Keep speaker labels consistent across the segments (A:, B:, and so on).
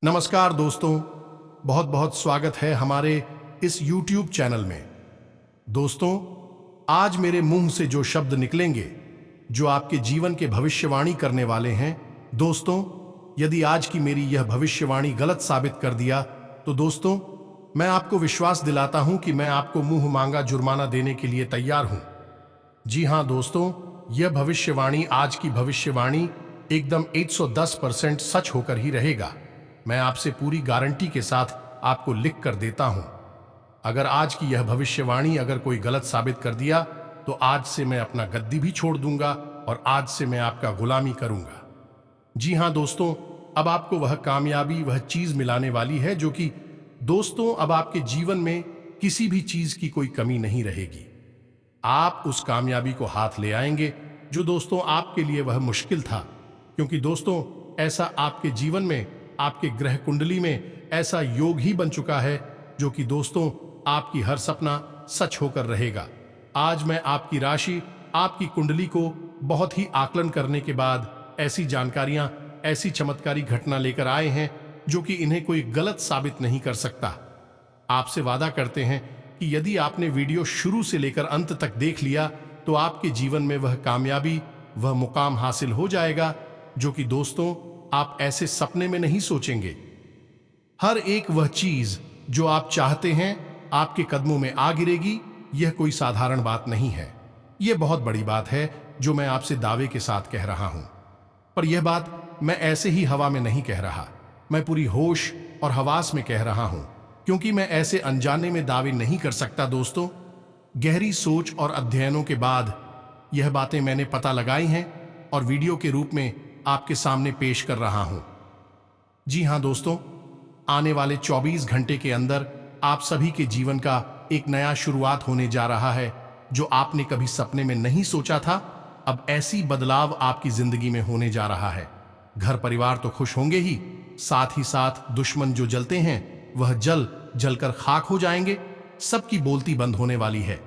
A: नमस्कार दोस्तों, बहुत बहुत स्वागत है हमारे इस YouTube चैनल में। दोस्तों, आज मेरे मुंह से जो शब्द निकलेंगे जो आपके जीवन के भविष्यवाणी करने वाले हैं। दोस्तों, यदि आज की मेरी यह भविष्यवाणी गलत साबित कर दिया तो दोस्तों, मैं आपको विश्वास दिलाता हूं कि मैं आपको मुंह मांगा जुर्माना देने के लिए तैयार हूं। जी हां दोस्तों, यह भविष्यवाणी, आज की भविष्यवाणी एकदम 110% सच होकर ही रहेगा। मैं आपसे पूरी गारंटी के साथ आपको लिख कर देता हूं। अगर आज की यह भविष्यवाणी अगर कोई गलत साबित कर दिया तो आज से मैं अपना गद्दी भी छोड़ दूंगा और आज से मैं आपका गुलामी करूंगा। जी हां दोस्तों, अब आपको वह कामयाबी, वह चीज मिलाने वाली है जो कि दोस्तों अब आपके जीवन में किसी भी चीज की कोई कमी नहीं रहेगी। आप उस कामयाबी को हाथ ले आएंगे जो दोस्तों आपके लिए वह मुश्किल था, क्योंकि दोस्तों ऐसा आपके जीवन में, आपके ग्रह कुंडली में ऐसा योग ही बन चुका है जो कि दोस्तों आपकी हर सपना सच होकर रहेगा। आज मैं आपकी राशि, आपकी कुंडली को बहुत ही आकलन करने के बाद ऐसी जानकारियां, ऐसी चमत्कारी घटना लेकर आए हैं जो कि इन्हें कोई गलत साबित नहीं कर सकता। आपसे वादा करते हैं कि यदि आपने वीडियो शुरू से लेकर अंत तक देख लिया तो आपके जीवन में वह कामयाबी, वह मुकाम हासिल हो जाएगा जो कि दोस्तों आप ऐसे सपने में नहीं सोचेंगे। हर एक वह चीज जो आप चाहते हैं आपके कदमों में आ गिरेगी। यह कोई साधारण बात नहीं है, यह बहुत बड़ी बात है जो मैं आपसे दावे के साथ कह रहा हूं। पर यह बात मैं ऐसे ही हवा में नहीं कह रहा, मैं पूरी होश और हवास में कह रहा हूं, क्योंकि मैं ऐसे अनजाने में दावे नहीं कर सकता। दोस्तों, गहरी सोच और अध्ययनों के बाद यह बातें मैंने पता लगाई हैं और वीडियो के रूप में आपके सामने पेश कर रहा हूं। जी हां दोस्तों, आने वाले 24 घंटे के अंदर आप सभी के जीवन का एक नया शुरुआत होने जा रहा है जो आपने कभी सपने में नहीं सोचा था। अब ऐसी बदलाव आपकी जिंदगी में होने जा रहा है। घर परिवार तो खुश होंगे ही साथ दुश्मन जो जलते हैं वह जलकर खाक हो जाएंगे। सबकी बोलती बंद होने वाली है।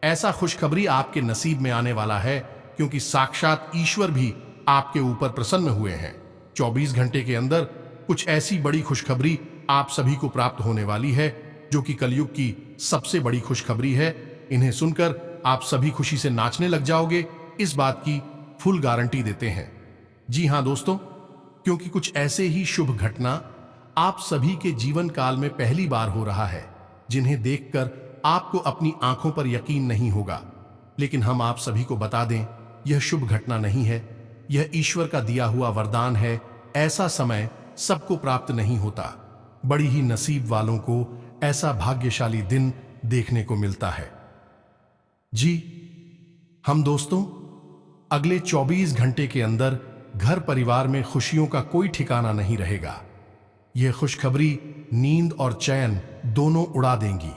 A: ऐसा खुशखबरी आपके नसीब में आने वाला है, क्योंकि साक्षात ईश्वर भी आपके ऊपर प्रसन्न हुए हैं। 24 घंटे के अंदर कुछ ऐसी बड़ी खुशखबरी आप सभी को प्राप्त होने वाली है जो कि कलयुग की सबसे बड़ी खुशखबरी है। इन्हें सुनकर आप सभी खुशी से नाचने लग जाओगे, इस बात की फुल गारंटी देते हैं। जी हां दोस्तों, क्योंकि कुछ ऐसे ही शुभ घटना आप सभी के जीवन काल में पहली बार हो रहा है जिन्हें देखकर आपको अपनी आंखों पर यकीन नहीं होगा। लेकिन हम आप सभी को बता दें, यह शुभ घटना नहीं है, यह ईश्वर का दिया हुआ वरदान है। ऐसा समय सबको प्राप्त नहीं होता, बड़ी ही नसीब वालों को ऐसा भाग्यशाली दिन देखने को मिलता है। जी हम दोस्तों अगले 24 घंटे के अंदर घर परिवार में खुशियों का कोई ठिकाना नहीं रहेगा। यह खुशखबरी नींद और चैन दोनों उड़ा देंगी।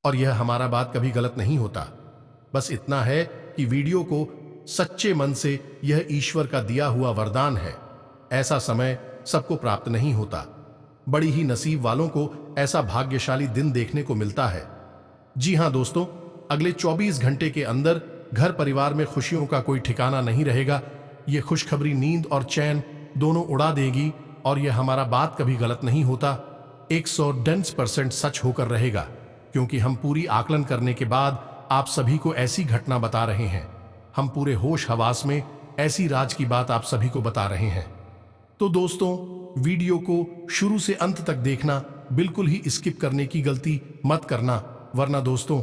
A: और यह हमारा बात कभी गलत नहीं होता, बस इतना है कि वीडियो को सच्चे मन से, यह ईश्वर का दिया हुआ वरदान है। ऐसा समय सबको प्राप्त नहीं होता, बड़ी ही नसीब वालों को ऐसा भाग्यशाली दिन देखने को मिलता है। जी हां दोस्तों, अगले 24 घंटे के अंदर घर परिवार में खुशियों का कोई ठिकाना नहीं रहेगा। यह खुशखबरी नींद और चैन दोनों उड़ा देगी। और यह हमारा बात कभी गलत नहीं होता, 110% सच होकर रहेगा, क्योंकि हम पूरी आकलन करने के बाद आप सभी को ऐसी घटना बता रहे हैं। हम पूरे होश हवास में ऐसी राज की बात आप सभी को बता रहे हैं। तो दोस्तों, वीडियो को शुरू से अंत तक देखना, बिल्कुल ही स्किप करने की गलती मत करना, वरना दोस्तों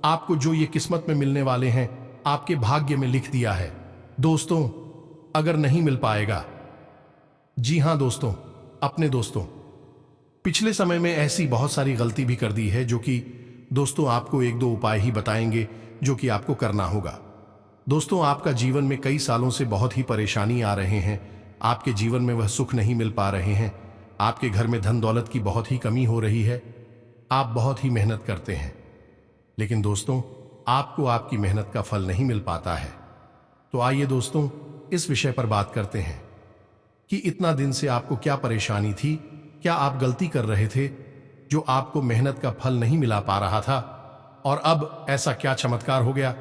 A: आपको जो ये किस्मत में मिलने वाले हैं आपके भाग्य में लिख दिया है। दोस्तों अगर नहीं मिल पाएगा, जी हां दोस्तों, अपने दोस्तों पिछले समय में ऐसी बहुत सारी गलती भी कर दी है जो कि दोस्तों आपको एक दो उपाय ही बताएंगे जो कि आपको करना होगा। दोस्तों, आपका जीवन में कई सालों से बहुत ही परेशानी आ रहे हैं, आपके जीवन में वह सुख नहीं मिल पा रहे हैं, आपके घर में धन दौलत की बहुत ही कमी हो रही है, आप बहुत ही मेहनत करते हैं, लेकिन दोस्तों आपको आपकी मेहनत का फल नहीं मिल पाता है। तो आइए दोस्तों इस विषय पर बात करते हैं कि इतना दिन से आपको क्या परेशानी थी, क्या आप गलती कर रहे थे जो आपको मेहनत का फल नहीं मिला पा रहा था, और अब ऐसा क्या चमत्कार हो गया,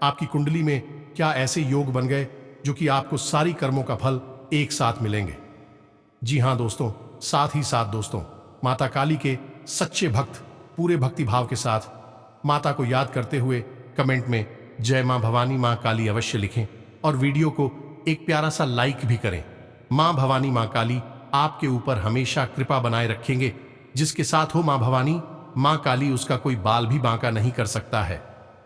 A: आपकी कुंडली में क्या ऐसे योग बन गए जो कि आपको सारी कर्मों का फल एक साथ मिलेंगे। जी हां दोस्तों, साथ ही साथ दोस्तों, माता काली के सच्चे भक्त पूरे भक्ति भाव के साथ माता को याद करते हुए कमेंट में जय मां भवानी मां काली अवश्य लिखें और वीडियो को एक प्यारा सा लाइक भी करें। मां भवानी मां काली आपके ऊपर हमेशा कृपा बनाए रखेंगे। जिसके साथ हो मां भवानी मां काली, उसका कोई बाल भी बांका नहीं कर सकता है।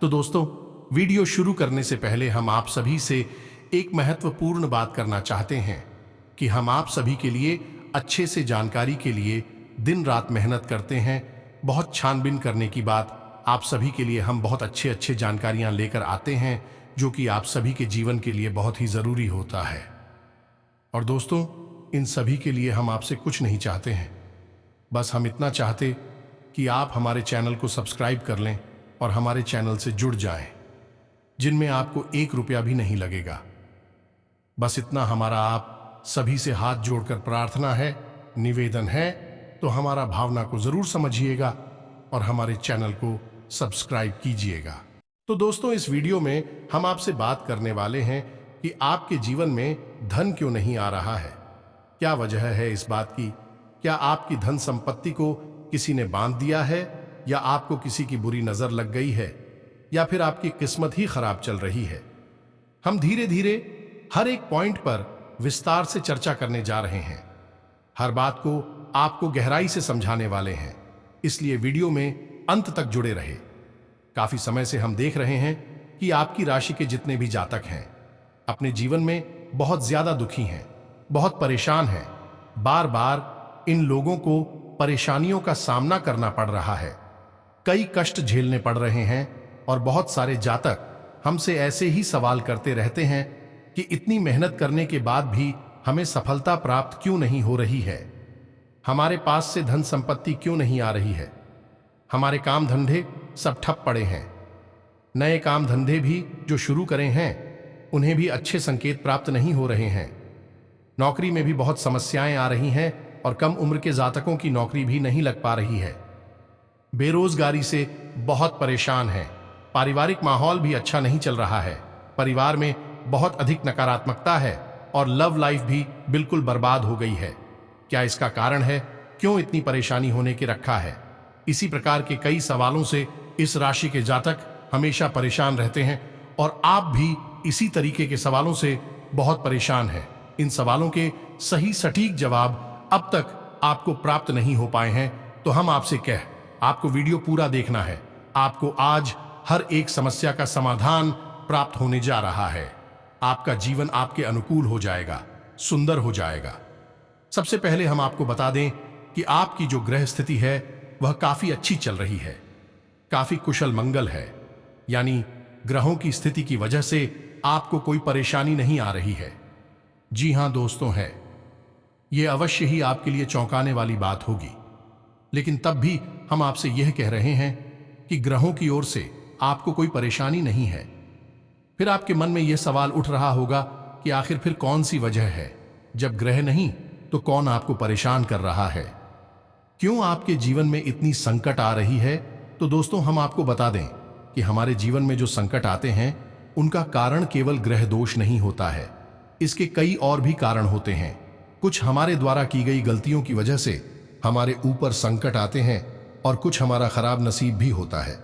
A: तो दोस्तों, वीडियो शुरू करने से पहले हम आप सभी से एक महत्वपूर्ण बात करना चाहते हैं कि हम आप सभी के लिए अच्छे से जानकारी के लिए दिन रात मेहनत करते हैं। बहुत छानबीन करने की बात, आप सभी के लिए हम बहुत अच्छे जानकारियां लेकर आते हैं जो कि आप सभी के जीवन के लिए बहुत ही जरूरी होता है। और दोस्तों, इन सभी के लिए हम आपसे कुछ नहीं चाहते हैं, बस हम इतना चाहते कि आप हमारे चैनल को सब्सक्राइब कर लें और हमारे चैनल से जुड़ जाएं, जिनमें आपको 1 रुपया भी नहीं लगेगा। बस इतना हमारा आप सभी से हाथ जोड़कर प्रार्थना है, निवेदन है। तो हमारा भावना को जरूर समझिएगा और हमारे चैनल को सब्सक्राइब कीजिएगा। तो दोस्तों, इस वीडियो में हम आपसे बात करने वाले हैं कि आपके जीवन में धन क्यों नहीं आ रहा है। क्या वजह है इस बात की? क्या आपकी धन संपत्ति को किसी ने बांध दिया है, या आपको किसी की बुरी नजर लग गई है, या फिर आपकी किस्मत ही खराब चल रही है? हम धीरे धीरे हर एक पॉइंट पर विस्तार से चर्चा करने जा रहे हैं। हर बात को आपको गहराई से समझाने वाले हैं, इसलिए वीडियो में अंत तक जुड़े रहे। काफी समय से हम देख रहे हैं कि आपकी राशि के जितने भी जातक हैं अपने जीवन में बहुत ज्यादा दुखी हैं, बहुत परेशान हैं। बार बार इन लोगों को परेशानियों का सामना करना पड़ रहा है, कई कष्ट झेलने पड़ रहे हैं। और बहुत सारे जातक हमसे ऐसे ही सवाल करते रहते हैं कि इतनी मेहनत करने के बाद भी हमें सफलता प्राप्त क्यों नहीं हो रही है, हमारे पास से धन संपत्ति क्यों नहीं आ रही है, हमारे काम धंधे सब ठप पड़े हैं। नए काम धंधे भी जो शुरू करें हैं उन्हें भी अच्छे संकेत प्राप्त नहीं हो रहे हैं। नौकरी में भी बहुत समस्याएं आ रही हैं और कम उम्र के जातकों की नौकरी भी नहीं लग पा रही है। बेरोजगारी से बहुत परेशान हैं। पारिवारिक माहौल भी अच्छा नहीं चल रहा है, परिवार में बहुत अधिक नकारात्मकता है और लव लाइफ भी बिल्कुल बर्बाद हो गई है। क्या इसका कारण है? क्यों इतनी परेशानी होने के रखा है? इसी प्रकार के कई सवालों से इस राशि के जातक हमेशा परेशान रहते हैं और आप भी इसी तरीके के सवालों से बहुत परेशान हैं। इन सवालों के सही सटीक जवाब अब तक आपको प्राप्त नहीं हो पाए हैं, तो हम आपसे आपको वीडियो पूरा देखना है। आपको आज हर एक समस्या का समाधान प्राप्त होने जा रहा है। आपका जीवन आपके अनुकूल हो जाएगा, सुंदर हो जाएगा। सबसे पहले हम आपको बता दें कि आपकी जो ग्रह स्थिति है वह काफी अच्छी चल रही है, काफी कुशल मंगल है। यानी ग्रहों की स्थिति की वजह से आपको कोई परेशानी नहीं आ रही है। जी हां दोस्तों, है यह अवश्य ही आपके लिए चौंकाने वाली बात होगी, लेकिन तब भी हम आपसे यह कह रहे हैं कि ग्रहों की ओर से आपको कोई परेशानी नहीं है। फिर आपके मन में यह सवाल उठ रहा होगा कि आखिर फिर कौन सी वजह है? जब ग्रह नहीं तो कौन आपको परेशान कर रहा है? क्यों आपके जीवन में इतनी संकट आ रही है? तो दोस्तों, हम आपको बता दें कि हमारे जीवन में जो संकट आते हैं उनका कारण केवल ग्रह दोष नहीं होता है। इसके कई और भी कारण होते हैं। कुछ हमारे द्वारा की गई गलतियों की वजह से हमारे ऊपर संकट आते हैं और कुछ हमारा खराब नसीब भी होता है।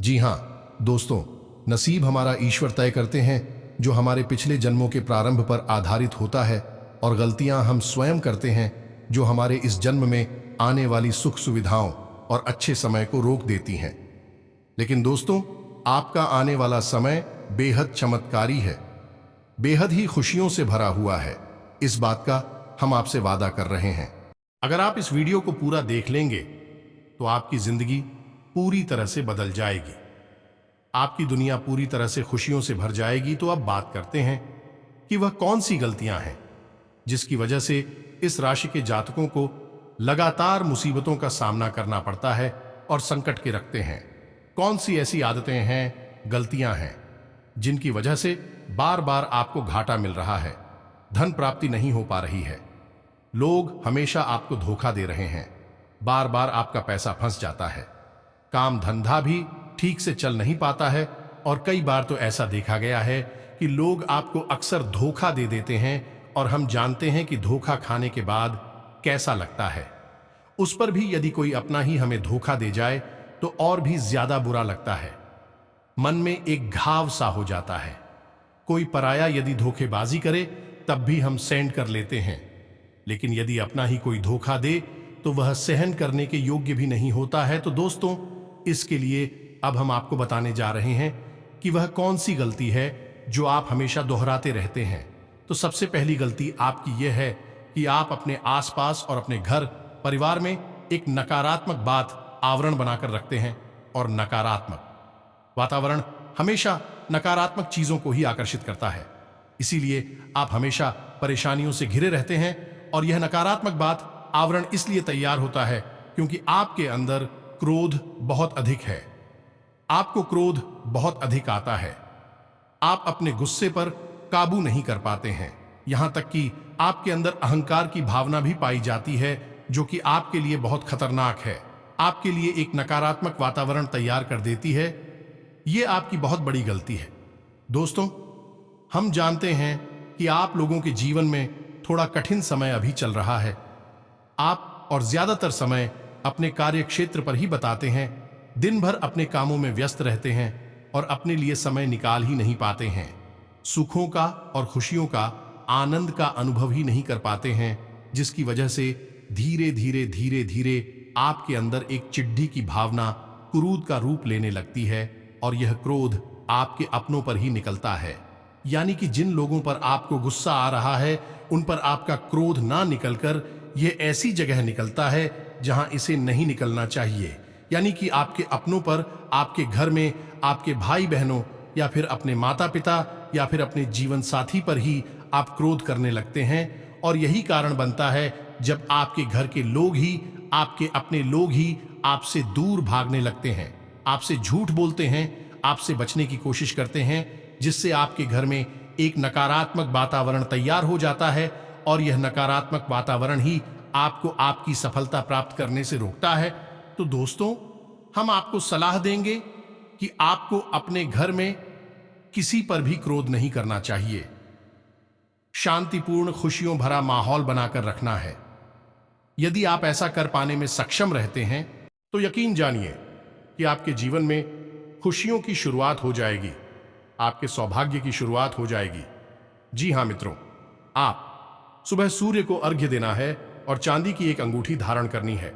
A: जी हां दोस्तों, नसीब हमारा ईश्वर तय करते हैं, जो हमारे पिछले जन्मों के प्रारंभ पर आधारित होता है, और गलतियां हम स्वयं करते हैं जो हमारे इस जन्म में आने वाली सुख सुविधाओं और अच्छे समय को रोक देती हैं। लेकिन दोस्तों, आपका आने वाला समय बेहद चमत्कारी है, बेहद ही खुशियों से भरा हुआ है। इस बात का हम आपसे वादा कर रहे हैं। अगर आप इस वीडियो को पूरा देख लेंगे तो आपकी जिंदगी पूरी तरह से बदल जाएगी, आपकी दुनिया पूरी तरह से खुशियों से भर जाएगी। तो अब बात करते हैं कि वह कौन सी गलतियां हैं जिसकी वजह से इस राशि के जातकों को लगातार मुसीबतों का सामना करना पड़ता है और संकट के रखते हैं। कौन सी ऐसी आदतें हैं, गलतियां हैं जिनकी वजह से बार बार आपको घाटा मिल रहा है, धन प्राप्ति नहीं हो पा रही है, लोग हमेशा आपको धोखा दे रहे हैं, बार बार आपका पैसा फंस जाता है, काम धंधा भी ठीक से चल नहीं पाता है, और कई बार तो ऐसा देखा गया है कि लोग आपको अक्सर धोखा दे देते हैं और हम जानते हैं कि धोखा खाने के बाद कैसा लगता है। उस पर भी यदि कोई अपना ही हमें धोखा दे जाए तो और भी ज्यादा बुरा लगता है। मन में एक घाव सा हो जाता है। कोई पराया यदि धोखेबाजी करे तब भी हम सहन कर लेते हैं, लेकिन यदि अपना ही कोई धोखा दे तो वह सहन करने के योग्य भी नहीं होता है। तो दोस्तों, इसके लिए अब हम आपको बताने जा रहे हैं कि वह कौन सी गलती है जो आप हमेशा दोहराते रहते हैं। तो सबसे पहली गलती आपकी यह है कि आप अपने आसपास और अपने घर परिवार में एक नकारात्मक बात आवरण बनाकर रखते हैं। और नकारात्मक वातावरण हमेशा नकारात्मक चीजों को ही आकर्षित करता है। इसीलिए आप हमेशा परेशानियों से घिरे रहते हैं। और यह नकारात्मक बात आवरण इसलिए तैयार होता है क्योंकि आपके अंदर क्रोध बहुत अधिक है। आपको क्रोध बहुत अधिक आता है। आप अपने गुस्से पर काबू नहीं कर पाते हैं। यहां तक कि आपके अंदर अहंकार की भावना भी पाई जाती है, जो कि आपके लिए बहुत खतरनाक है। आपके लिए एक नकारात्मक वातावरण तैयार कर देती है। यह आपकी बहुत बड़ी गलती है। दोस्तों, हम जानते हैं कि आप लोगों के जीवन में थोड़ा कठिन समय अभी चल रहा है। आप और ज्यादातर समय अपने कार्य क्षेत्र पर ही बताते हैं। दिन भर अपने कामों में व्यस्त रहते हैं और अपने लिए समय निकाल ही नहीं पाते हैं। सुखों का और खुशियों का, आनंद का अनुभव ही नहीं कर पाते हैं, जिसकी वजह से धीरे धीरे आपके अंदर एक चिढ़ी की भावना क्रोध का रूप लेने लगती है। और यह क्रोध आपके अपनों पर ही निकलता है। यानी कि जिन लोगों पर आपको गुस्सा आ रहा है उन पर आपका क्रोध ना निकलकर यह ऐसी जगह निकलता है जहां इसे नहीं निकलना चाहिए। यानी कि आपके अपनों पर, आपके घर में, आपके भाई बहनों या फिर अपने माता पिता या फिर अपने जीवन साथी पर ही आप क्रोध करने लगते हैं। और यही कारण बनता है जब आपके घर के लोग ही, आपके अपने लोग ही आपसे दूर भागने लगते हैं, आपसे झूठ बोलते हैं, आपसे बचने की कोशिश करते हैं, जिससे आपके घर में एक नकारात्मक वातावरण तैयार हो जाता है। और यह नकारात्मक वातावरण ही आपको आपकी सफलता प्राप्त करने से रोकता है। तो दोस्तों, हम आपको सलाह देंगे कि आपको अपने घर में किसी पर भी क्रोध नहीं करना चाहिए। शांतिपूर्ण, खुशियों भरा माहौल बनाकर रखना है। यदि आप ऐसा कर पाने में सक्षम रहते हैं तो यकीन जानिए कि आपके जीवन में खुशियों की शुरुआत हो जाएगी, आपके सौभाग्य की शुरुआत हो जाएगी। जी हां मित्रों, आप सुबह सूर्य को अर्घ्य देना है और चांदी की एक अंगूठी धारण करनी है,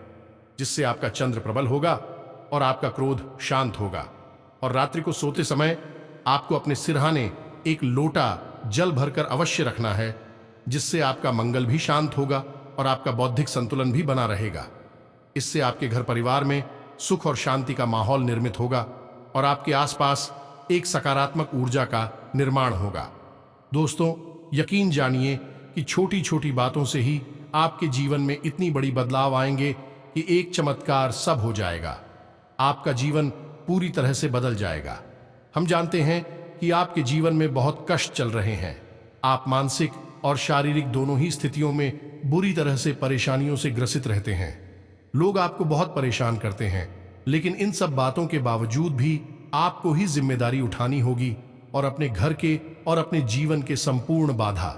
A: जिससे आपका चंद्र प्रबल होगा और आपका क्रोध शांत होगा। और रात्रि को सोते समय आपको अपने सिरहाने एक लोटा जल भरकर अवश्य रखना है, जिससे आपका मंगल भी शांत होगा और आपका बौद्धिक संतुलन भी बना रहेगा। इससे आपके घर परिवार में सुख और शांति का माहौल निर्मित होगा और आपके आसपास एक सकारात्मक ऊर्जा का निर्माण होगा। दोस्तों, यकीन जानिए कि छोटी छोटी बातों से ही आपके जीवन में इतनी बड़ी बदलाव आएंगे कि एक चमत्कार सब हो जाएगा। आपका जीवन पूरी तरह से बदल जाएगा। हम जानते हैं कि आपके जीवन में बहुत कष्ट चल रहे हैं। आप मानसिक और शारीरिक दोनों ही स्थितियों में बुरी तरह से परेशानियों से ग्रसित रहते हैं। लोग आपको बहुत परेशान करते हैं, लेकिन इन सब बातों के बावजूद भी आपको ही जिम्मेदारी उठानी होगी और अपने घर के और अपने जीवन के संपूर्ण बाधा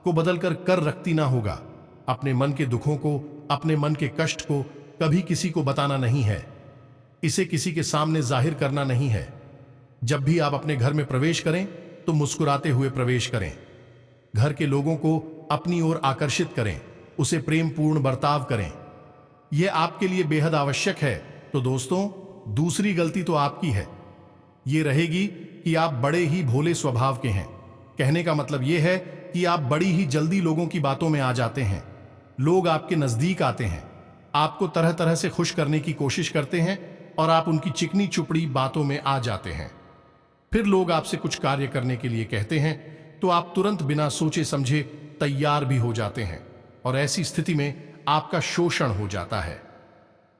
A: को बदलकर कर रखती ना होगा। अपने मन के दुखों को, अपने मन के कष्ट को कभी किसी को बताना नहीं है। इसे किसी के सामने जाहिर करना नहीं है। जब भी आप अपने घर में प्रवेश करें तो मुस्कुराते हुए प्रवेश करें। घर के लोगों को अपनी ओर आकर्षित करें, उसे प्रेमपूर्ण बर्ताव करें। यह आपके लिए बेहद आवश्यक है। तो दोस्तों, दूसरी गलती तो आपकी है। यह रहेगी कि आप बड़े ही भोले स्वभाव के हैं। कहने का मतलब यह है कि आप बड़ी ही जल्दी लोगों की बातों में आ जाते हैं। लोग आपके नजदीक आते हैं, आपको तरह तरह से खुश करने की कोशिश करते हैं और आप उनकी चिकनी चुपड़ी बातों में आ जाते हैं। फिर लोग आपसे कुछ कार्य करने के लिए कहते हैं तो आप तुरंत बिना सोचे समझे तैयार भी हो जाते हैं और ऐसी स्थिति में आपका शोषण हो जाता है।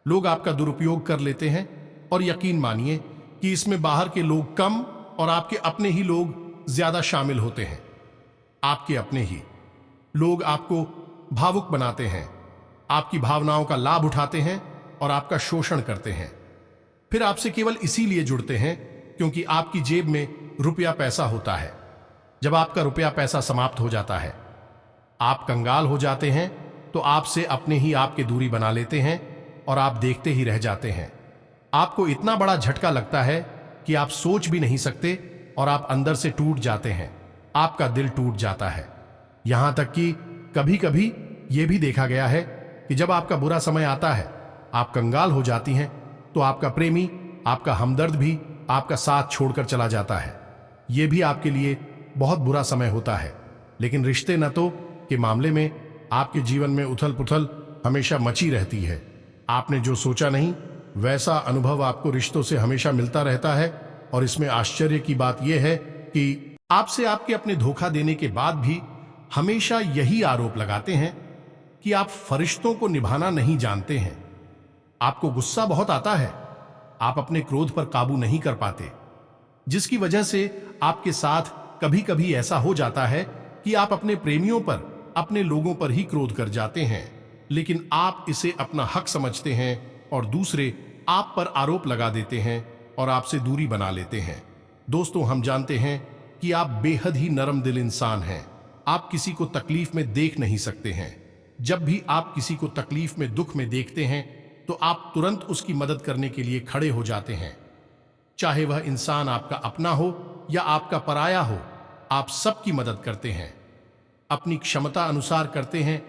A: लोग आपका दुरुपयोग कर लेते हैं और यकीन मानिए कि इसमें बाहर के लोग कम और आपके अपने ही लोग ज्यादा शामिल होते हैं। आपके अपने ही लोग आपको भावुक बनाते हैं, आपकी भावनाओं का लाभ उठाते हैं और आपका शोषण करते हैं। फिर आपसे केवल इसीलिए जुड़ते हैं क्योंकि आपकी जेब में रुपया पैसा होता है। जब आपका रुपया पैसा समाप्त हो जाता है, आप कंगाल हो जाते हैं, तो तो आपसे अपने ही आपके दूरी बना लेते हैं और आप देखते ही रह जाते हैं। आपको इतना बड़ा झटका लगता है कि आप सोच भी नहीं सकते और आप अंदर से टूट जाते हैं। आपका दिल टूट जाता है। यहां तक कि कभी कभी यह भी देखा गया है कि जब आपका बुरा समय आता है, आप कंगाल हो जाती हैं, तो आपका प्रेमी, आपका हमदर्द भी आपका साथ छोड़कर चला जाता है। यह भी आपके लिए बहुत बुरा समय होता है। लेकिन रिश्ते नातों के मामले में आपके जीवन में उथल पुथल हमेशा मची रहती है। आपने जो सोचा नहीं वैसा अनुभव आपको रिश्तों से हमेशा मिलता रहता है। और इसमें आश्चर्य की बात यह है कि आपसे आपके अपने धोखा देने के बाद भी हमेशा यही आरोप लगाते हैं कि आप फरिश्तों को निभाना नहीं जानते हैं। आपको गुस्सा बहुत आता है, आप अपने क्रोध पर काबू नहीं कर पाते, जिसकी वजह से आपके साथ कभी कभी ऐसा हो जाता है कि आप अपने प्रेमियों पर, अपने लोगों पर ही क्रोध कर जाते हैं। लेकिन आप इसे अपना हक समझते हैं और दूसरे आप पर आरोप लगा देते हैं और आपसे दूरी बना लेते हैं। दोस्तों, हम जानते हैं कि आप बेहद ही नरम दिल इंसान हैं। आप किसी को तकलीफ में देख नहीं सकते हैं। जब भी आप किसी को तकलीफ में, दुख में देखते हैं तो आप तुरंत उसकी मदद करने के लिए खड़े हो जाते हैं। चाहे वह इंसान आपका अपना हो या आपका पराया हो, आप सबकी मदद करते हैं। अपनी क्षमता अनुसार करते हैं,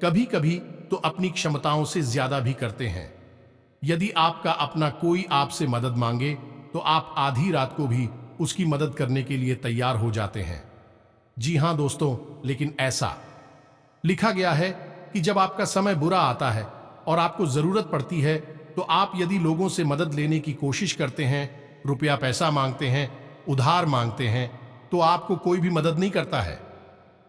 A: कभी कभी तो अपनी क्षमताओं से ज्यादा भी करते हैं। यदि आपका अपना कोई आपसे मदद मांगे तो आप आधी रात को भी उसकी मदद करने के लिए तैयार हो जाते हैं। जी हां दोस्तों, लेकिन ऐसा लिखा गया है कि जब आपका समय बुरा आता है और आपको जरूरत पड़ती है तो आप यदि लोगों से मदद लेने की कोशिश करते हैं, रुपया पैसा मांगते हैं, उधार मांगते हैं, तो आपको कोई भी मदद नहीं करता है।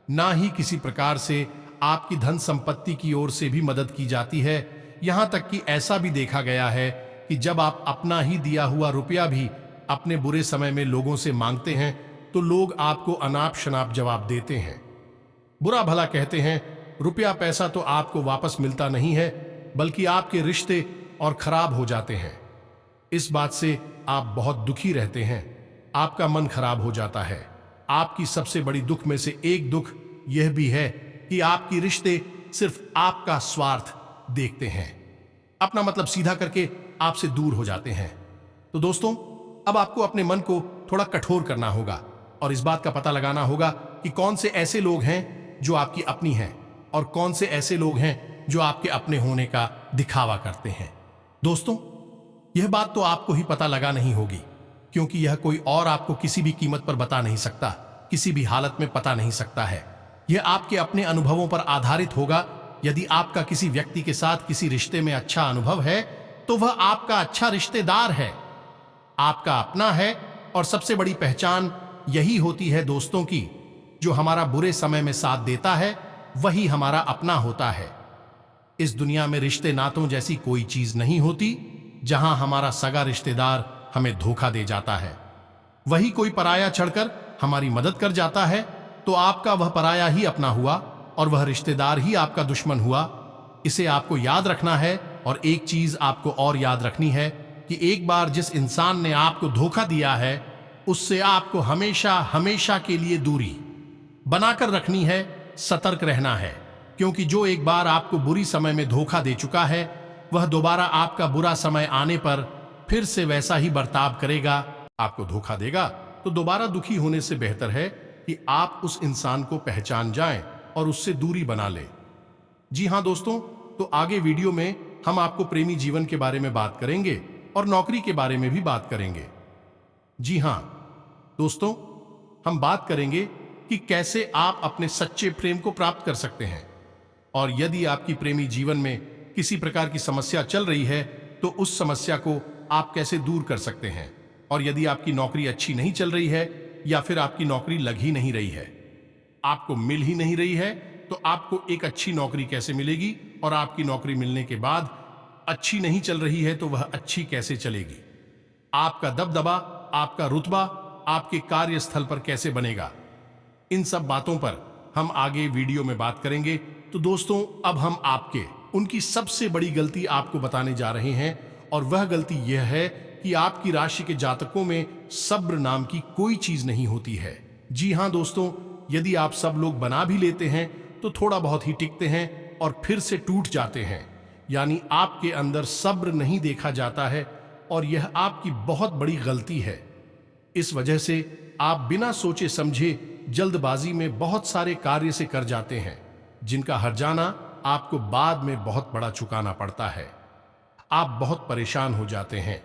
A: ना ही किसी प्रकार से आपकी धन संपत्ति की ओर से भी मदद की जाती है। यहां तक कि ऐसा भी देखा गया है कि जब आप अपना ही दिया हुआ रुपया भी अपने बुरे समय में लोगों से मांगते हैं तो लोग आपको अनाप शनाप जवाब देते हैं, बुरा भला कहते हैं। रुपया पैसा तो आपको वापस मिलता नहीं है, बल्कि आपके रिश्ते और खराब हो जाते हैं। इस बात से आप बहुत दुखी रहते हैं, आपका मन खराब हो जाता है। आपकी सबसे बड़ी दुख में से एक दुख यह भी है कि आपकी रिश्ते सिर्फ आपका स्वार्थ देखते हैं, अपना मतलब सीधा करके आपसे दूर हो जाते हैं। तो दोस्तों, अब आपको अपने मन को थोड़ा कठोर करना होगा और इस बात का पता लगाना होगा कि कौन से ऐसे लोग हैं जो आपकी अपनी हैं और कौन से ऐसे लोग हैं जो आपके अपने होने का दिखावा करते हैं। दोस्तों, यह बात तो आपको ही पता लगा नहीं होगी, क्योंकि यह कोई और आपको किसी भी कीमत पर बता नहीं सकता, किसी भी हालत में पता नहीं सकता है। यह आपके अपने अनुभवों पर आधारित होगा। यदि आपका किसी व्यक्ति के साथ किसी रिश्ते में अच्छा अनुभव है तो वह आपका अच्छा रिश्तेदार है, आपका अपना है। और सबसे बड़ी पहचान यही होती है दोस्तों की, जो हमारा बुरे समय में साथ देता है वही हमारा अपना होता है। इस दुनिया में रिश्ते नातों जैसी कोई चीज नहीं होती। जहां हमारा सगा रिश्तेदार हमें धोखा दे जाता है, वही कोई पराया चढ़कर हमारी मदद कर जाता है, तो आपका वह पराया ही अपना हुआ और वह रिश्तेदार ही आपका दुश्मन हुआ। इसे आपको याद रखना है। और एक चीज आपको और याद रखनी है कि एक बार जिस इंसान ने आपको धोखा दिया है उससे आपको हमेशा हमेशा के लिए दूरी बनाकर रखनी है, सतर्क रहना है। क्योंकि जो एक बार आपको बुरी समय में धोखा दे चुका है वह दोबारा आपका बुरा समय आने पर फिर से वैसा ही बर्ताव करेगा, आपको धोखा देगा। तो दोबारा दुखी होने से बेहतर है कि आप उस इंसान को पहचान जाएं और उससे दूरी बना लें। जी हां दोस्तों, तो आगे वीडियो में हम आपको प्रेमी जीवन के बारे में बात करेंगे और नौकरी के बारे में भी बात करेंगे। जी हां दोस्तों, हम बात करेंगे कि कैसे आप अपने सच्चे प्रेम को प्राप्त कर सकते हैं। और यदि आपकी प्रेमी जीवन में किसी प्रकार की समस्या चल रही है तो उस समस्या को आप कैसे दूर कर सकते हैं। और यदि आपकी नौकरी अच्छी नहीं चल रही है या फिर आपकी नौकरी लग ही नहीं रही है, आपको मिल ही नहीं रही है, तो आपको एक अच्छी नौकरी कैसे मिलेगी। और आपकी नौकरी मिलने के बाद अच्छी नहीं चल रही है तो वह अच्छी कैसे चलेगी। आपका दबदबा, आपका रुतबा आपके कार्यस्थल पर कैसे बनेगा। इन सब बातों पर हम आगे वीडियो में बात करेंगे। तो दोस्तों, अब हम आपके उनकी सबसे बड़ी गलती आपको बताने जा रहे हैं। और वह गलती यह है कि आपकी राशि के जातकों में सब्र नाम की कोई चीज नहीं होती है। जी हां दोस्तों, यदि आप सब लोग बना भी लेते हैं तो थोड़ा बहुत ही टिकते हैं और फिर से टूट जाते हैं। यानी आपके अंदर सब्र नहीं देखा जाता है और यह आपकी बहुत बड़ी गलती है। इस वजह से आप बिना सोचे समझे जल्दबाजी में बहुत सारे कार्य से कर जाते हैं, जिनका हर्जाना आपको बाद में बहुत बड़ा चुकाना पड़ता है। आप बहुत परेशान हो जाते हैं।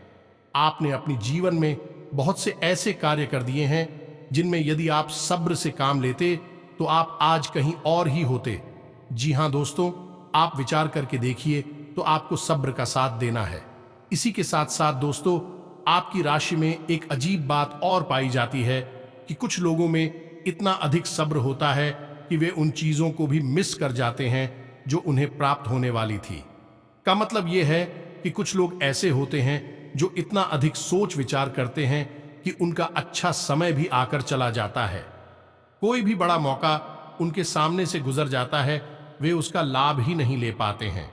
A: आपने अपनी जीवन में बहुत से ऐसे कार्य कर दिए हैं जिनमें यदि आप सब्र से काम लेते तो आप आज कहीं और ही होते। जी हां दोस्तों, आप विचार करके देखिए तो आपको सब्र का साथ देना है। इसी के साथ साथ दोस्तों, आपकी राशि में एक अजीब बात और पाई जाती है कि कुछ लोगों में इतना अधिक सब्र होता है कि वे उन चीजों को भी मिस कर जाते हैं जो उन्हें प्राप्त होने वाली थी। का मतलब यह है कि कुछ लोग ऐसे होते हैं जो इतना अधिक सोच विचार करते हैं कि उनका अच्छा समय भी आकर चला जाता है। कोई भी बड़ा मौका उनके सामने से गुजर जाता है, वे उसका लाभ ही नहीं ले पाते हैं।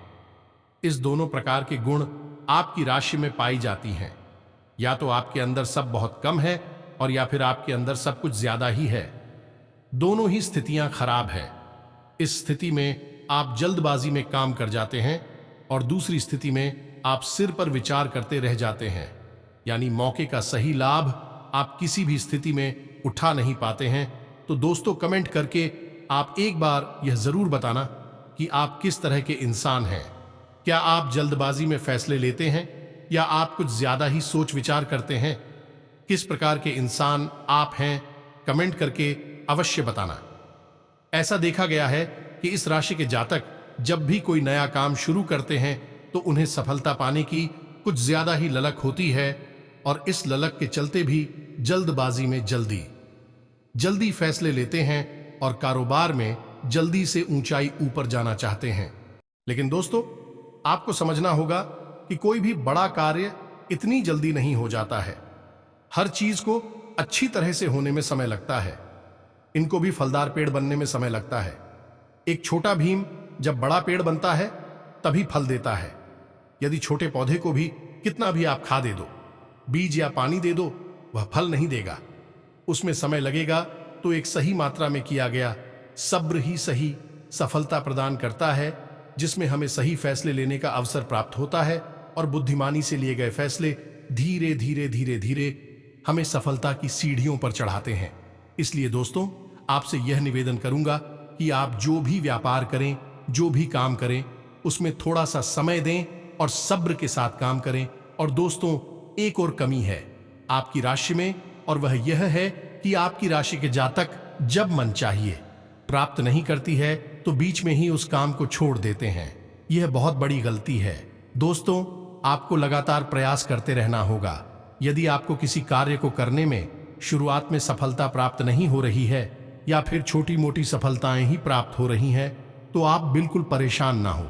A: इस दोनों प्रकार के गुण आपकी राशि में पाई जाती हैं। या तो आपके अंदर सब बहुत कम है और या फिर आपके अंदर सब कुछ ज्यादा ही है। दोनों ही स्थितियां खराब है। इस स्थिति में आप जल्दबाजी में काम कर जाते हैं और दूसरी स्थिति में आप सिर पर विचार करते रह जाते हैं। यानी मौके का सही लाभ आप किसी भी स्थिति में उठा नहीं पाते हैं। तो दोस्तों, कमेंट करके आप एक बार यह जरूर बताना कि आप किस तरह के इंसान हैं। क्या आप जल्दबाजी में फैसले लेते हैं या आप कुछ ज्यादा ही सोच विचार करते हैं? किस प्रकार के इंसान आप हैं, कमेंट करके अवश्य बताना। ऐसा देखा गया है कि इस राशि के जातक जब भी कोई नया काम शुरू करते हैं तो उन्हें सफलता पाने की कुछ ज्यादा ही ललक होती है और इस ललक के चलते भी जल्दबाजी में जल्दी फैसले लेते हैं और कारोबार में जल्दी से ऊंचाई ऊपर जाना चाहते हैं। लेकिन दोस्तों, आपको समझना होगा कि कोई भी बड़ा कार्य इतनी जल्दी नहीं हो जाता है। हर चीज को अच्छी तरह से होने में समय लगता है। इनको भी फलदार पेड़ बनने में समय लगता है। एक छोटा भीम जब बड़ा पेड़ बनता है तभी फल देता है। यदि छोटे पौधे को भी कितना भी आप खाद दे दो, बीज या पानी दे दो, वह फल नहीं देगा। उसमें समय लगेगा। तो एक सही मात्रा में किया गया सब्र ही सही सफलता प्रदान करता है, जिसमें हमें सही फैसले लेने का अवसर प्राप्त होता है और बुद्धिमानी से लिए गए फैसले धीरे धीरे हमें सफलता की सीढ़ियों पर चढ़ाते हैं। इसलिए दोस्तों, आपसे यह निवेदन करूंगा कि आप जो भी व्यापार करें, जो भी काम करें, उसमें थोड़ा सा समय दें और सब्र के साथ काम करें। और दोस्तों, एक और कमी है आपकी राशि में, और वह यह है कि आपकी राशि के जातक जब मन चाहिए प्राप्त नहीं करती है तो बीच में ही उस काम को छोड़ देते हैं। यह बहुत बड़ी गलती है। दोस्तों, आपको लगातार प्रयास करते रहना होगा। यदि आपको किसी कार्य को करने में शुरुआत में सफलता प्राप्त नहीं हो रही है या फिर छोटी मोटी सफलताएं ही प्राप्त हो रही हैं, तो आप बिल्कुल परेशान ना हो।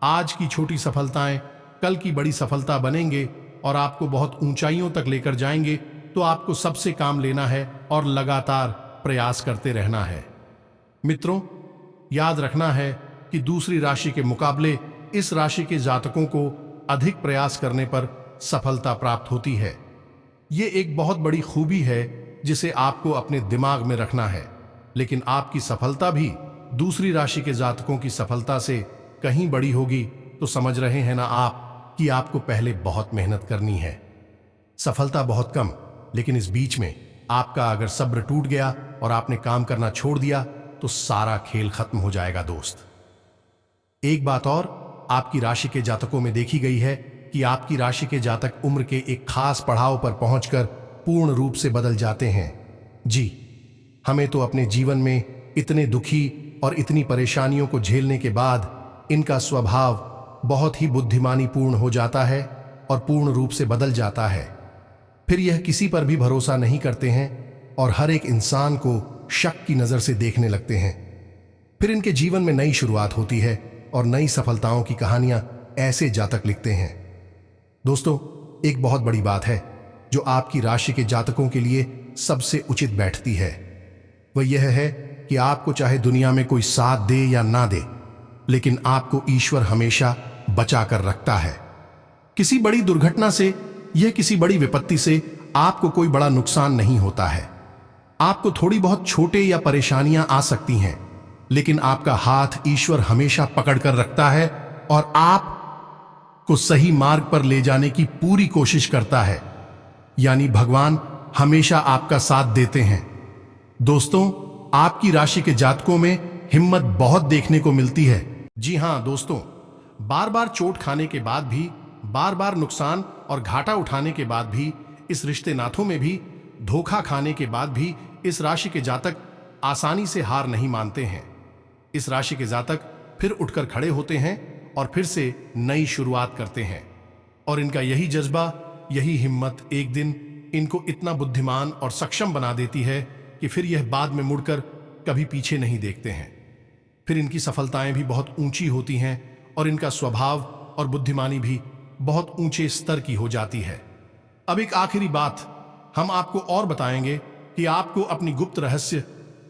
A: आज की छोटी सफलताएं कल की बड़ी सफलता बनेंगे और आपको बहुत ऊंचाइयों तक लेकर जाएंगे। तो आपको सबसे काम लेना है और लगातार प्रयास करते रहना है। मित्रों, याद रखना है कि दूसरी राशि के मुकाबले इस राशि के जातकों को अधिक प्रयास करने पर सफलता प्राप्त होती है। ये एक बहुत बड़ी खूबी है जिसे आपको अपने दिमाग में रखना है। लेकिन आपकी सफलता भी दूसरी राशि के जातकों की सफलता से कहीं बड़ी होगी। तो समझ रहे हैं ना आप कि आपको पहले बहुत मेहनत करनी है। सफलता बहुत कम, लेकिन इस बीच में आपका अगर सब्र टूट गया और आपने काम करना छोड़ दिया तो सारा खेल खत्म हो जाएगा। दोस्त, एक बात और आपकी राशि के जातकों में देखी गई है कि आपकी राशि के जातक उम्र के एक खास पड़ाव पर पहुंचकर पूर्ण रूप से बदल जाते हैं। जी, हमें तो अपने जीवन में इतने दुखी और इतनी परेशानियों को झेलने के बाद इनका स्वभाव बहुत ही बुद्धिमानी पूर्ण हो जाता है और पूर्ण रूप से बदल जाता है। फिर यह किसी पर भी भरोसा नहीं करते हैं और हर एक इंसान को शक की नजर से देखने लगते हैं। फिर इनके जीवन में नई शुरुआत होती है और नई सफलताओं की कहानियां ऐसे जातक लिखते हैं। दोस्तों, एक बहुत बड़ी बात है जो आपकी राशि के जातकों के लिए सबसे उचित बैठती है। वह यह है कि आपको चाहे दुनिया में कोई साथ दे या ना दे, लेकिन आपको ईश्वर हमेशा बचा कर रखता है। किसी बड़ी दुर्घटना से या किसी बड़ी विपत्ति से आपको कोई बड़ा नुकसान नहीं होता है। आपको थोड़ी बहुत छोटे या परेशानियां आ सकती हैं, लेकिन आपका हाथ ईश्वर हमेशा पकड़कर रखता है और आप को सही मार्ग पर ले जाने की पूरी कोशिश करता है। यानी भगवान हमेशा आपका साथ देते हैं। दोस्तों, आपकी राशि के जातकों में हिम्मत बहुत देखने को मिलती है। जी हां दोस्तों, बार बार चोट खाने के बाद भी, बार बार नुकसान और घाटा उठाने के बाद भी, इस रिश्ते नातों में भी धोखा खाने के बाद भी इस राशि के जातक आसानी से हार नहीं मानते हैं। इस राशि के जातक फिर उठकर खड़े होते हैं और फिर से नई शुरुआत करते हैं। और इनका यही जज्बा, यही हिम्मत एक दिन इनको इतना बुद्धिमान और सक्षम बना देती है कि फिर यह बाद में मुड़कर कभी पीछे नहीं देखते हैं। फिर इनकी सफलताएं भी बहुत ऊंची होती हैं और इनका स्वभाव और बुद्धिमानी भी बहुत ऊंचे स्तर की हो जाती है। अब एक आखिरी बात हम आपको और बताएंगे कि आपको अपनी गुप्त रहस्य,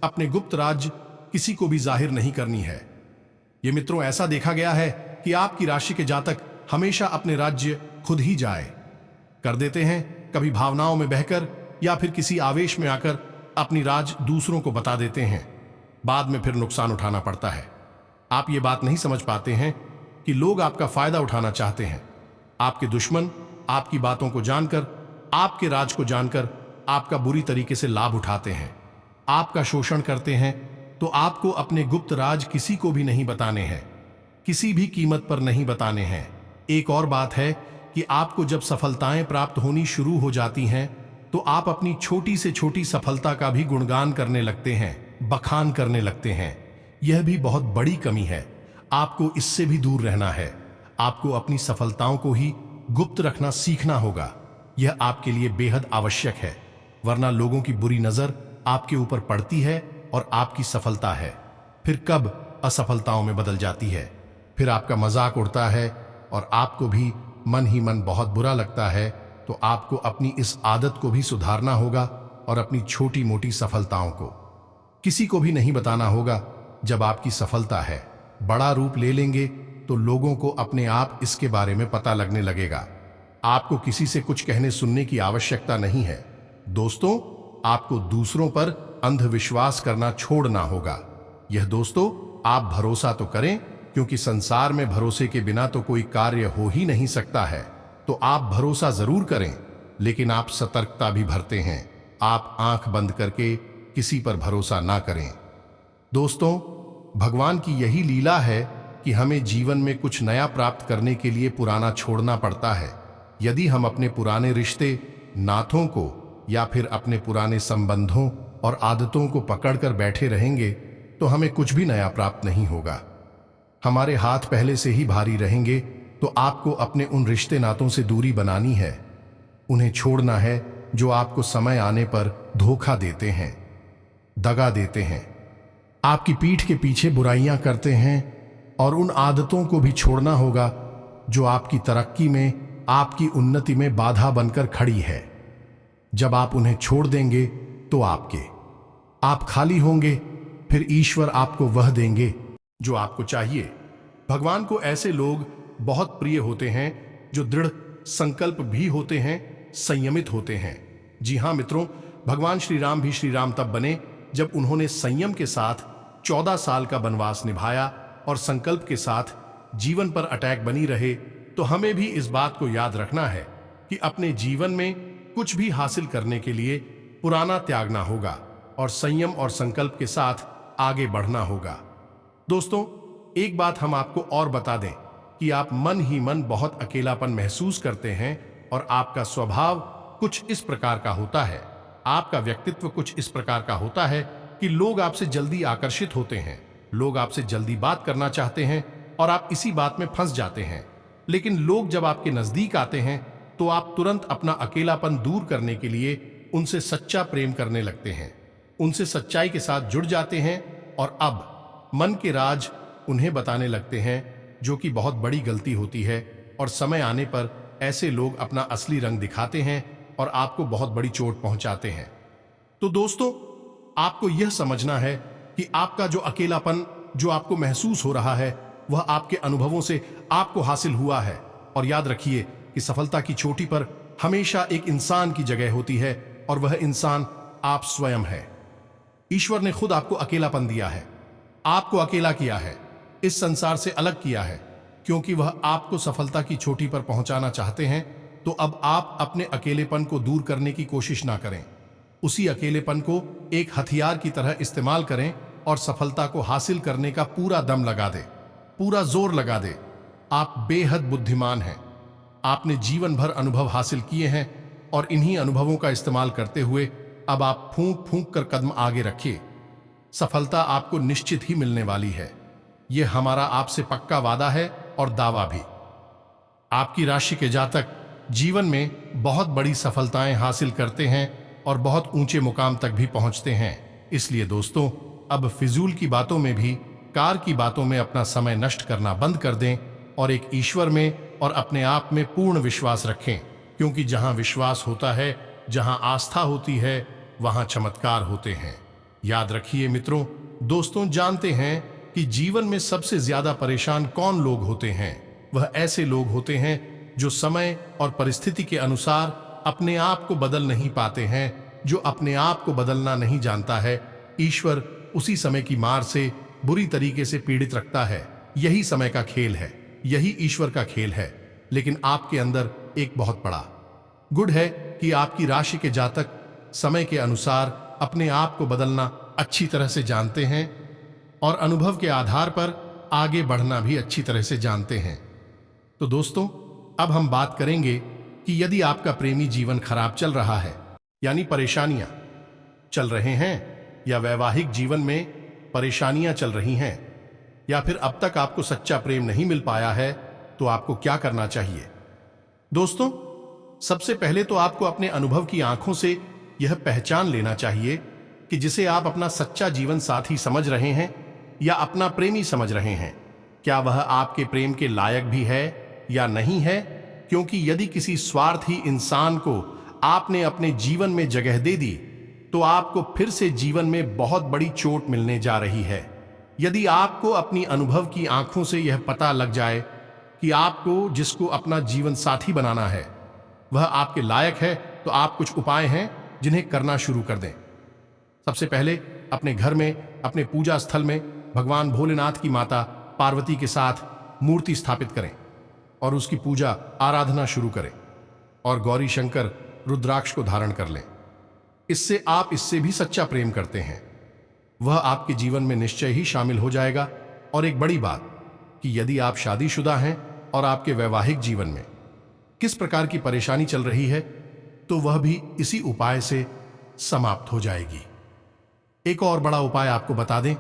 A: अपने गुप्त राज किसी को भी जाहिर नहीं करनी है। ये मित्रों, ऐसा देखा गया है कि आपकी राशि के जातक हमेशा अपने राज्य खुद ही जाए कर देते हैं, कभी भावनाओं में बहकर या फिर किसी आवेश में आकर अपनी राज दूसरों को बता देते हैं। बाद में फिर नुकसान उठाना पड़ता है। आप ये बात नहीं समझ पाते हैं कि लोग आपका फायदा उठाना चाहते हैं। आपके दुश्मन आपकी बातों को जानकर, आपके राज को जानकर आपका बुरी तरीके से लाभ उठाते हैं, आपका शोषण करते हैं। तो आपको अपने गुप्त राज किसी को भी नहीं बताने हैं, किसी भी कीमत पर नहीं बताने हैं। एक और बात है कि आपको जब सफलताएं प्राप्त होनी शुरू हो जाती हैं तो आप अपनी छोटी से छोटी सफलता का भी गुणगान करने लगते हैं, बखान करने लगते हैं। यह भी बहुत बड़ी कमी है। आपको इससे भी दूर रहना है। आपको अपनी सफलताओं को ही गुप्त रखना सीखना होगा। यह आपके लिए बेहद आवश्यक है, वरना लोगों की बुरी नजर आपके ऊपर पड़ती है और आपकी सफलता है फिर कब असफलताओं में बदल जाती है। फिर आपका मजाक उड़ता है और आपको भी मन ही मन बहुत बुरा लगता है। तो आपको अपनी इस आदत को भी सुधारना होगा और अपनी छोटी मोटी सफलताओं को किसी को भी नहीं बताना होगा। जब आपकी सफलता है बड़ा रूप ले लेंगे तो लोगों को अपने आप इसके बारे में पता लगने लगेगा। आपको किसी से कुछ कहने सुनने की आवश्यकता नहीं है। दोस्तों, आपको दूसरों पर अंधविश्वास करना छोड़ना होगा। यह दोस्तों, आप भरोसा तो करें, क्योंकि संसार में भरोसे के बिना तो कोई कार्य हो ही नहीं सकता है। तो आप भरोसा जरूर करें, लेकिन आप सतर्कता भी भरते हैं। आप आंख बंद करके किसी पर भरोसा ना करें। दोस्तों, भगवान की यही लीला है कि हमें जीवन में कुछ नया प्राप्त करने के लिए पुराना छोड़ना पड़ता है। यदि हम अपने पुराने रिश्ते नातों को या फिर अपने पुराने संबंधों और आदतों को पकड़कर बैठे रहेंगे तो हमें कुछ भी नया प्राप्त नहीं होगा। हमारे हाथ पहले से ही भारी रहेंगे। तो आपको अपने उन रिश्ते नातों से दूरी बनानी है। उन्हें छोड़ना है जो आपको समय आने पर धोखा देते हैं, दगा देते हैं, आपकी पीठ के पीछे बुराइयां करते हैं। और उन आदतों को भी छोड़ना होगा जो आपकी तरक्की में, आपकी उन्नति में बाधा बनकर खड़ी है। जब आप उन्हें छोड़ देंगे तो आप खाली होंगे। फिर ईश्वर आपको वह देंगे जो आपको चाहिए। भगवान को ऐसे लोग बहुत प्रिय होते हैं जो दृढ़ संकल्प भी होते हैं, संयमित होते हैं। जी हां मित्रों, भगवान श्री राम भी श्री राम तब बने जब उन्होंने संयम के साथ 14 साल का वनवास निभाया और संकल्प के साथ जीवन पर अटैक बनी रहे। तो हमें भी इस बात को याद रखना है कि अपने जीवन में कुछ भी हासिल करने के लिए पुराना त्यागना होगा और संयम और संकल्प के साथ आगे बढ़ना होगा। दोस्तों, एक बात हम आपको और बता दें कि आप मन ही मन बहुत अकेलापन महसूस करते हैं और आपका स्वभाव कुछ इस प्रकार का होता है, आपका व्यक्तित्व कुछ इस प्रकार का होता है कि लोग आपसे जल्दी आकर्षित होते हैं, लोग आपसे जल्दी बात करना चाहते हैं और आप इसी बात में फंस जाते हैं। लेकिन लोग जब आपके नजदीक आते हैं तो आप तुरंत अपना अकेलापन दूर करने के लिए उनसे सच्चा प्रेम करने लगते हैं, उनसे सच्चाई के साथ जुड़ जाते हैं और अब मन के राज उन्हें बताने लगते हैं, जो कि बहुत बड़ी गलती होती है। और समय आने पर ऐसे लोग अपना असली रंग दिखाते हैं और आपको बहुत बड़ी चोट पहुंचाते हैं। तो दोस्तों, आपको यह समझना है कि आपका जो अकेलापन जो आपको महसूस हो रहा है वह आपके अनुभवों से आपको हासिल हुआ है। और याद रखिए कि सफलता की चोटी पर हमेशा एक इंसान की जगह होती है और वह इंसान आप स्वयं है। ईश्वर ने खुद आपको अकेलापन दिया है। आपको अकेला किया है, इस संसार से अलग किया है, क्योंकि वह आपको सफलता की चोटी पर पहुंचाना चाहते हैं। तो अब आप अपने अकेलेपन को दूर करने की कोशिश ना करें, उसी अकेलेपन को एक हथियार की तरह इस्तेमाल करें और सफलता को हासिल करने का पूरा दम लगा दे, पूरा जोर लगा दे। आप बेहद बुद्धिमान हैं, आपने जीवन भर अनुभव हासिल किए हैं और इन्हीं अनुभवों का इस्तेमाल करते हुए अब आप फूंक फूंक कर कदम आगे रखिए। सफलता आपको निश्चित ही मिलने वाली है, यह हमारा आपसे पक्का वादा है और दावा भी। आपकी राशि के जातक जीवन में बहुत बड़ी सफलताएं हासिल करते हैं और बहुत ऊंचे मुकाम तक भी पहुंचते हैं। इसलिए दोस्तों, अब फिजूल की बातों में भी, कार की बातों में अपना समय नष्ट करना बंद कर दें और एक ईश्वर में और अपने आप में पूर्ण विश्वास रखें, क्योंकि जहां विश्वास होता है, जहां आस्था होती है, वहां चमत्कार होते हैं। याद रखिए मित्रों, दोस्तों, जानते हैं कि जीवन में सबसे ज्यादा परेशान कौन लोग होते हैं? वह ऐसे लोग होते हैं जो समय और परिस्थिति के अनुसार अपने आप को बदल नहीं पाते हैं, जो अपने आप को बदलना नहीं जानता है। ईश्वर उसी समय की मार से बुरी तरीके से पीड़ित रखता है। यही समय का खेल है, यही ईश्वर का खेल है। लेकिन आपके अंदर एक बहुत बड़ा गुण है कि आपकी राशि के जातक समय के अनुसार अपने आप को बदलना अच्छी तरह से जानते हैं और अनुभव के आधार पर आगे बढ़ना भी अच्छी तरह से जानते हैं। तो दोस्तों, अब हम बात करेंगे कि यदि आपका प्रेमी जीवन खराब चल रहा है, यानी परेशानियां चल रहे हैं, या वैवाहिक जीवन में परेशानियां चल रही हैं, या फिर अब तक आपको सच्चा प्रेम नहीं मिल पाया है, तो आपको क्या करना चाहिए? दोस्तों, सबसे पहले तो आपको अपने अनुभव की आंखों से यह पहचान लेना चाहिए कि जिसे आप अपना सच्चा जीवन साथी समझ रहे हैं या अपना प्रेमी समझ रहे हैं, क्या वह आपके प्रेम के लायक भी है या नहीं है। क्योंकि यदि किसी स्वार्थी इंसान को आपने अपने जीवन में जगह दे दी, तो आपको फिर से जीवन में बहुत बड़ी चोट मिलने जा रही है। यदि आपको अपनी अनुभव की आंखों से यह पता लग जाए कि आपको जिसको अपना जीवन साथी बनाना है वह आपके लायक है, तो आप कुछ उपाय हैं जिन्हें करना शुरू कर दें। सबसे पहले अपने घर में, अपने पूजा स्थल में भगवान भोलेनाथ की माता पार्वती के साथ मूर्ति स्थापित करें और उसकी पूजा आराधना शुरू करें और गौरी शंकर रुद्राक्ष को धारण कर लें। इससे आप इससे भी सच्चा प्रेम करते हैं, वह आपके जीवन में निश्चय ही शामिल हो जाएगा। और एक बड़ी बात कि यदि आप शादीशुदा हैं और आपके वैवाहिक जीवन में किस प्रकार की परेशानी चल रही है, तो वह भी इसी उपाय से समाप्त हो जाएगी। एक और बड़ा उपाय आपको बता दें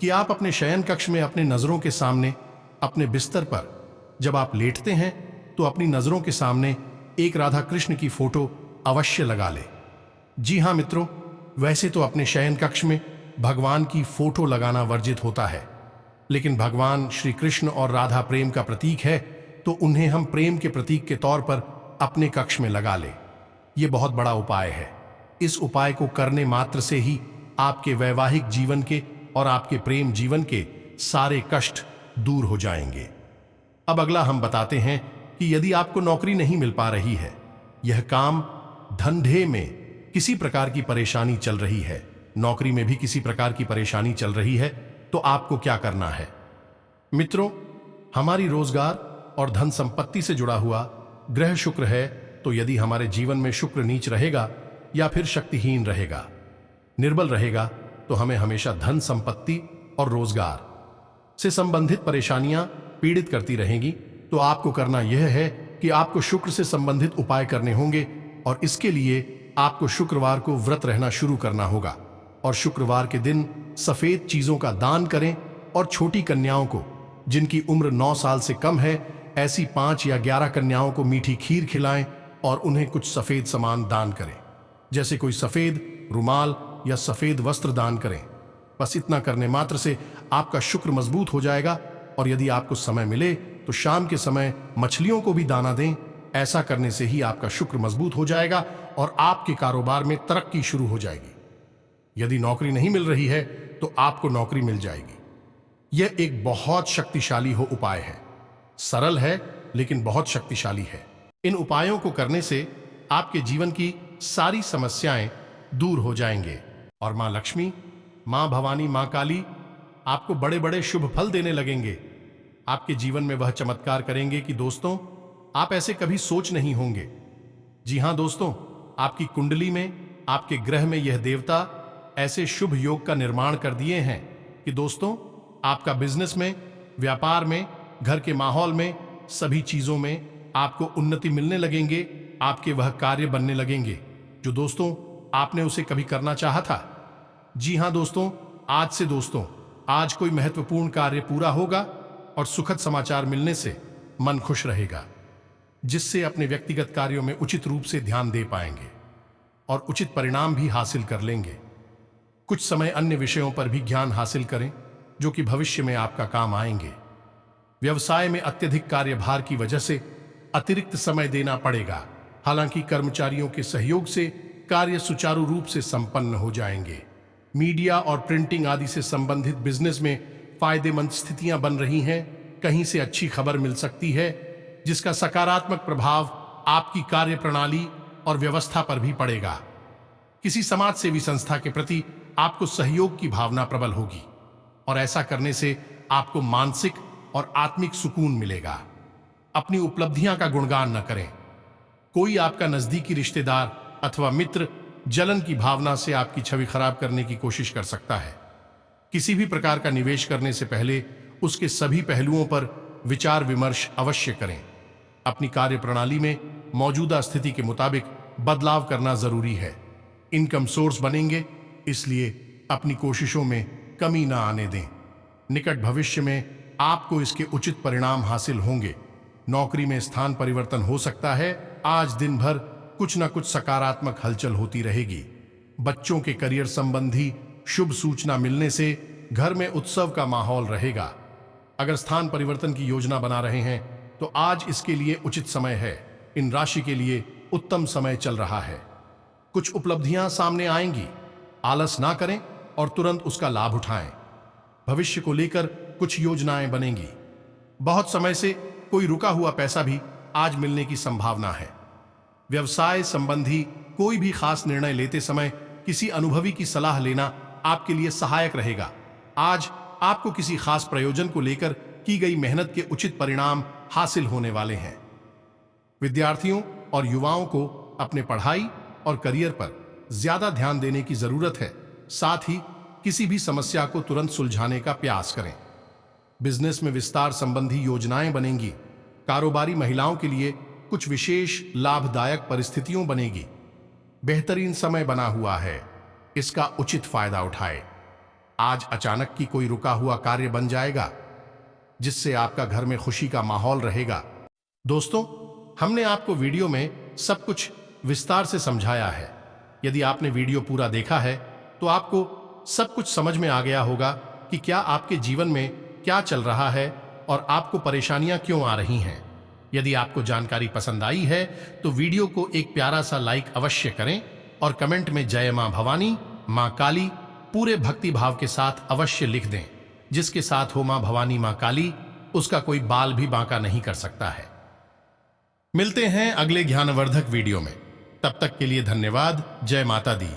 A: कि आप अपने शयन कक्ष में अपने नजरों के सामने, अपने बिस्तर पर जब आप लेटते हैं, तो अपनी नजरों के सामने एक राधा कृष्ण की फोटो अवश्य लगा ले। जी हां मित्रों, वैसे तो अपने शयन कक्ष में भगवान की फोटो लगाना वर्जित होता है, लेकिन भगवान श्री कृष्ण और राधा प्रेम का प्रतीक है, तो उन्हें हम प्रेम के प्रतीक के तौर पर अपने कक्ष में लगा ले। यह बहुत बड़ा उपाय है। इस उपाय को करने मात्र से ही आपके वैवाहिक जीवन के और आपके प्रेम जीवन के सारे कष्ट दूर हो जाएंगे। अब अगला हम बताते हैं कि यदि आपको नौकरी नहीं मिल पा रही है, यह काम धंधे में किसी प्रकार की परेशानी चल रही है, नौकरी में भी किसी प्रकार की परेशानी चल रही है, तो आपको क्या करना है? मित्रों, हमारी रोजगार और धन संपत्ति से जुड़ा हुआ ग्रह शुक्र है, तो यदि हमारे जीवन में शुक्र नीच रहेगा या फिर शक्तिहीन रहेगा, निर्बल रहेगा, तो हमें हमेशा धन संपत्ति और रोजगार से संबंधित परेशानियां पीड़ित करती रहेंगी। तो आपको करना यह है कि आपको शुक्र से संबंधित उपाय करने होंगे और इसके लिए आपको शुक्रवार को व्रत रहना शुरू करना होगा और शुक्रवार के दिन सफेद चीजों का दान करें और छोटी कन्याओं को, जिनकी उम्र 9 साल से कम है, ऐसी 5 या 11 कन्याओं को मीठी खीर खिलाएं और उन्हें कुछ सफेद सामान दान करें, जैसे कोई सफेद रुमाल या सफेद वस्त्र दान करें। बस इतना करने मात्र से आपका शुक्र मजबूत हो जाएगा। और यदि आपको समय मिले तो शाम के समय मछलियों को भी दाना दें। ऐसा करने से ही आपका शुक्र मजबूत हो जाएगा और आपके कारोबार में तरक्की शुरू हो जाएगी। यदि नौकरी नहीं मिल रही है तो आपको नौकरी मिल जाएगी। यह एक बहुत शक्तिशाली उपाय है, सरल है लेकिन बहुत शक्तिशाली है। इन उपायों को करने से आपके जीवन की सारी समस्याएं दूर हो जाएंगे और मां लक्ष्मी, मां भवानी, मां काली आपको बड़े बड़े शुभ फल देने लगेंगे। आपके जीवन में वह चमत्कार करेंगे कि दोस्तों आप ऐसे कभी सोच नहीं होंगे। जी हां दोस्तों, आपकी कुंडली में, आपके ग्रह में यह देवता ऐसे शुभ योग का निर्माण कर दिए हैं कि दोस्तों आपका बिजनेस में, व्यापार में, घर के माहौल में, सभी चीजों में आपको उन्नति मिलने लगेंगे। आपके वह कार्य बनने लगेंगे जो दोस्तों आपने उसे कभी करना चाहा था। जी हां दोस्तों, आज से दोस्तों आज कोई महत्वपूर्ण कार्य पूरा होगा और सुखद समाचार मिलने से मन खुश रहेगा, जिससे अपने व्यक्तिगत कार्यों में उचित रूप से ध्यान दे पाएंगे और उचित परिणाम भी हासिल कर लेंगे। कुछ समय अन्य विषयों पर भी ज्ञान हासिल करें जो कि भविष्य में आपका काम आएंगे। व्यवसाय में अत्यधिक कार्यभार की वजह से अतिरिक्त समय देना पड़ेगा, हालांकि कर्मचारियों के सहयोग से कार्य सुचारू रूप से संपन्न हो जाएंगे। मीडिया और प्रिंटिंग आदि से संबंधित बिजनेस में फायदेमंद स्थितियां बन रही हैं। कहीं से अच्छी खबर मिल सकती है जिसका सकारात्मक प्रभाव आपकी कार्य प्रणाली और व्यवस्था पर भी पड़ेगा। किसी समाज सेवी संस्था के प्रति आपको सहयोग की भावना प्रबल होगी और ऐसा करने से आपको मानसिक और आत्मिक सुकून मिलेगा। अपनी उपलब्धियां का गुणगान न करें। कोई आपका नजदीकी रिश्तेदार अथवा मित्र जलन की भावना से आपकी छवि खराब करने की कोशिश कर सकता है। किसी भी प्रकार का निवेश करने से पहले उसके सभी पहलुओं पर विचार विमर्श अवश्य करें। अपनी कार्य प्रणाली में मौजूदा स्थिति के मुताबिक बदलाव करना जरूरी है। इनकम सोर्स बनेंगे, इसलिए अपनी कोशिशों में कमी ना आने दें। निकट भविष्य में आपको इसके उचित परिणाम हासिल होंगे। नौकरी में स्थान परिवर्तन हो सकता है। आज दिन भर कुछ न कुछ सकारात्मक हलचल होती रहेगी। बच्चों के करियर संबंधी शुभ सूचना मिलने से घर में उत्सव का माहौल रहेगा। अगर स्थान परिवर्तन की योजना बना रहे हैं तो आज इसके लिए उचित समय है। इन राशि के लिए उत्तम समय चल रहा है। कुछ उपलब्धियां सामने आएंगी। आलस ना करें और तुरंत उसका लाभ उठाएं। भविष्य को लेकर कुछ योजनाएं बनेंगी। बहुत समय से कोई रुका हुआ पैसा भी आज मिलने की संभावना है। व्यवसाय संबंधी कोई भी खास निर्णय लेते समय किसी अनुभवी की सलाह लेना आपके लिए सहायक रहेगा। आज आपको किसी खास प्रयोजन को लेकर की गई मेहनत के उचित परिणाम हासिल होने वाले हैं। विद्यार्थियों और युवाओं को अपने पढ़ाई और करियर पर ज्यादा ध्यान देने की जरूरत है। साथ ही किसी भी समस्या को तुरंत सुलझाने का प्रयास करें। बिजनेस में विस्तार संबंधी योजनाएं बनेंगी। कारोबारी महिलाओं के लिए कुछ विशेष लाभदायक परिस्थितियों बनेगी। बेहतरीन समय बना हुआ है, इसका उचित फायदा उठाएं। आज अचानक की कोई रुका हुआ कार्य बन जाएगा जिससे आपका घर में खुशी का माहौल रहेगा। दोस्तों, हमने आपको वीडियो में सब कुछ विस्तार से समझाया है। यदि आपने वीडियो पूरा देखा है तो आपको सब कुछ समझ में आ गया होगा कि क्या आपके जीवन में क्या चल रहा है और आपको परेशानियां क्यों आ रही हैं। यदि आपको जानकारी पसंद आई है तो वीडियो को एक प्यारा सा लाइक अवश्य करें और कमेंट में जय मां भवानी, मां काली पूरे भक्ति भाव के साथ अवश्य लिख दें। जिसके साथ हो मां भवानी, मां काली, उसका कोई बाल भी बांका नहीं कर सकता है। मिलते हैं अगले ज्ञानवर्धक वीडियो में। तब तक के लिए धन्यवाद। जय माता दी।